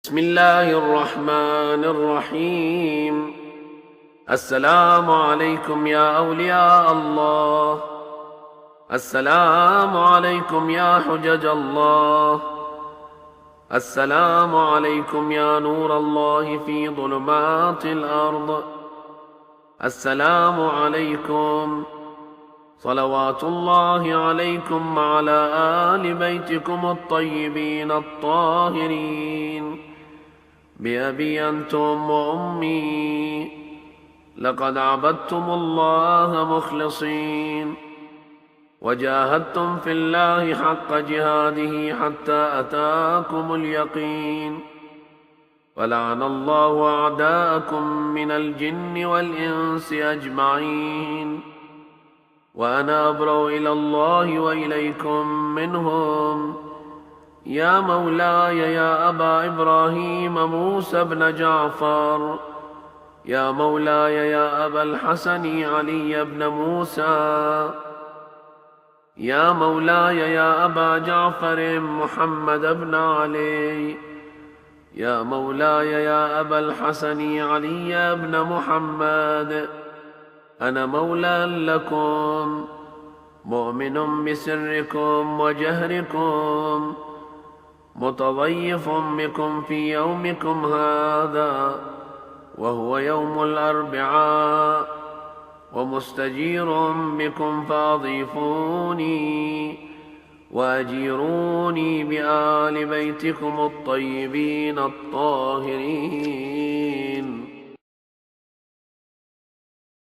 بسم الله الرحمن الرحيم. السلام عليكم يا أولياء الله، السلام عليكم يا حجج الله، السلام عليكم يا نور الله في ظلمات الأرض، السلام عليكم، صلوات الله عليكم وعلى آل بيتكم الطيبين الطاهرين. بأبي أنتم وأمي لقد عبدتم الله مخلصين، وجاهدتم في الله حق جهاده حتى أتاكم اليقين، ولعن الله أعداءكم من الجن والإنس أجمعين، وأنا أبرأ إلى الله وإليكم منهم. يا مولاي يا أبا إبراهيم موسى بن جعفر، يا مولاي يا أبا الحسن علي بن موسى، يا مولاي يا أبا جعفر محمد بن علي، يا مولاي يا أبا الحسن علي بن محمد، أنا مولى لكم، مؤمن بسركم وجهركم، متضيف بكم في يومكم هذا وهو يوم الأربعاء، ومستجير بكم فأضيفوني وأجيروني بآل بيتكم الطيبين الطاهرين.